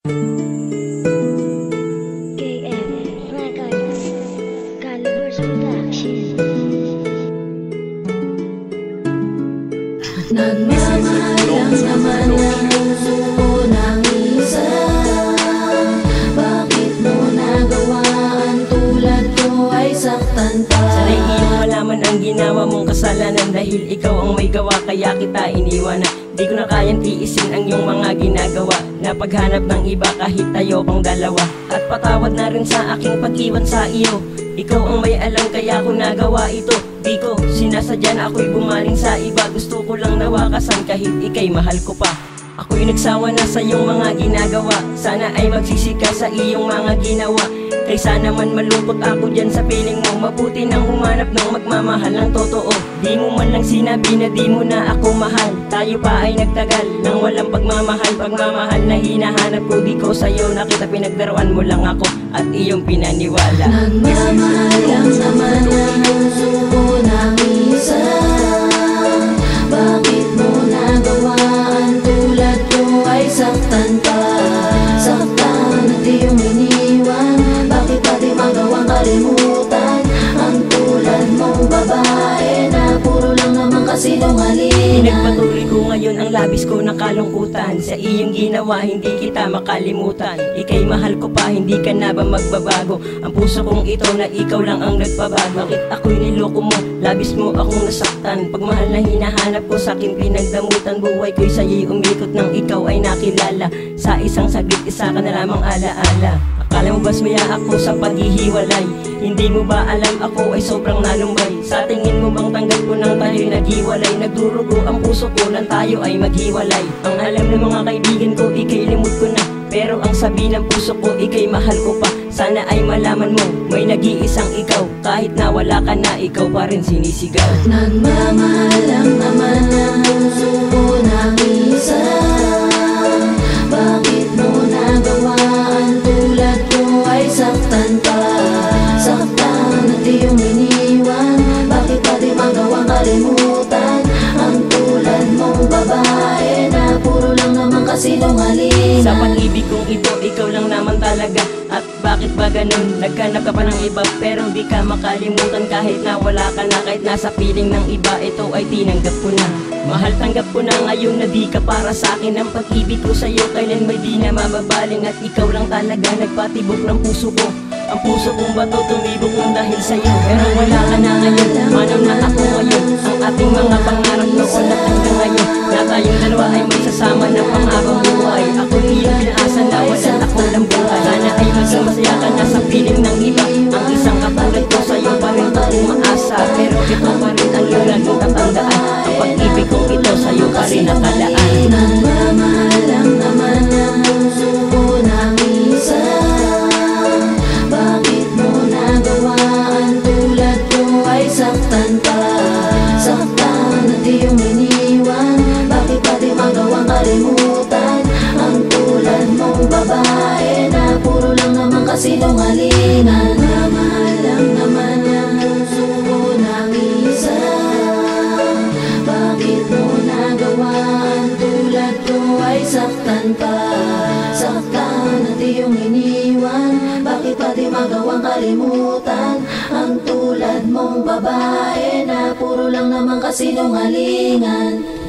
KM Records, Calibers Production. Nagmamahal lang naman ang puso ko ng isa. Bakit mo nagawa ang tulad ko ay saktan pa? Sana'y iyong malaman ang ginawa mong kasalanan. Dahil ikaw ang may gawa kaya kita iniwanan. Di ko na kayang tiisin ang iyong mga ginagawa. Napaghanap ng iba kahit tayo pang dalawa. At patawad na rin sa aking pag-iwan sa iyo. Ikaw ang may alam kaya ko nagawa ito. Di ko sinasadya na ako'y bumaling sa iba. Gusto ko lang nawakasan kahit ika'y mahal ko pa. Ako'y nagsawa na sa iyong mga ginagawa. Sana ay magsisika sa iyong mga ginawa. Kaysa naman malungkot ako dyan sa piling mo. Mabuti nang humanap ng magmamahal ng totoo. Di mo man lang sinabi na di mo na ako mahal. Tayo pa ay nagtagal nang walang pagmamahal. Pagmamahal na hinahanap ko, di ko sa'yo nakita. Pinagdaruan mo lang ako at iyong pinaniwala. Nagmamahal lang naman ang puso ko ng isa. Bakit mo nagawa ang tulad ko ay saktan pa? Saktan at iyong iniwan. Bakit pati magawang kalimutan ang tulad mong babae na puro lang naman kasinungalingan? Pinagpatuloy ko ngayon ang labis ko na kalungkutan. Sa iyong ginawa hindi kita makalimutan. Ika'y mahal ko pa, hindi ka na ba magbabago? Ang puso kong ito na ikaw lang ang nagpabago. Bakit ako'y niloko mo, labis mo akong nasaktan? Pagmahal na hinahanap ko sa akin pinagdamutan. Buhay ko'y sa'yo'y umikot nang ikaw ay nakilala. Sa isang saglit isa ka na lamang alaala. Akala mo ba sumaya ako sa paghihiwalay? Hindi mo ba alam ako ay sobrang nalumbay? Sa tingin mo bang tanggap ko nang tayo'y naghiwalay? Nagdurugo ang puso ko nang tayo ay maghiwalay. Ang alam ng mga kaibigan ko, ika'y limot ko na. Pero ang sabi ng puso ko, ika'y mahal ko pa. Sana ay malaman mo, may nag-iisang ikaw. Kahit na wala ka na, ikaw pa rin sinisigaw. Nagmamahal lang naman ang puso ko ng isa. Bakit mo nagawa ang tulad ko ay saktan pa? Saktan at iyong iniwan. Bakit pati magawang kalimutan ang tulad mong babae na puro lang naman kasinungalingan? Sa pag-ibig kong ito, ikaw lang naman talaga. At bakit ba ganun? Naghanap ka pa ng iba pero di ka makalimutan. Kahit na wala ka na, kahit nasa piling ng iba, ito ay tinanggap ko na. Mahal, tanggap ko na ngayon na di ka para sa akin. Ang pag-ibig ko sa'yo kailan may di na mababaling. At ikaw lang talaga nagpatibok ng puso ko. Ang puso kong bato tumibok ng dahil sa'yo. Pero wala ka na ngayon, manang na ako ngayon. Ang ating mga pangarap noon at hanggang ngayon, na tayong dalawa ay may sasama ng panghabang buhay. Ako'y iyong pinaasa na walang ako ng buhay. Sana ay maging masaya ka na sa piling ng iba. Ang isang katulad ko sa'yo pa rin ako umaasa. Pero ito pa rin ang iyong laging tatandaan. Ang pag-ibig kong ito sa'yo pa rin nakalaan. Nagmamahal lang naman ang puso ko ng isa. Bakit mo nagawa ang tulad ko ay saktan pa? Saktan at iyong iniwan. Bakit pati magawang kalimutan ang tulad mong babae na puro lang naman kasinungalingan? Nagmamahal lang naman ang puso ko ng isa. Bakit mo nagawa ang tulad ko ay saktan pa? Saktan at iyong iniwan. Bakit pati magawang kalimutan ang tulad mong babae na puro lang naman kasinungalingan?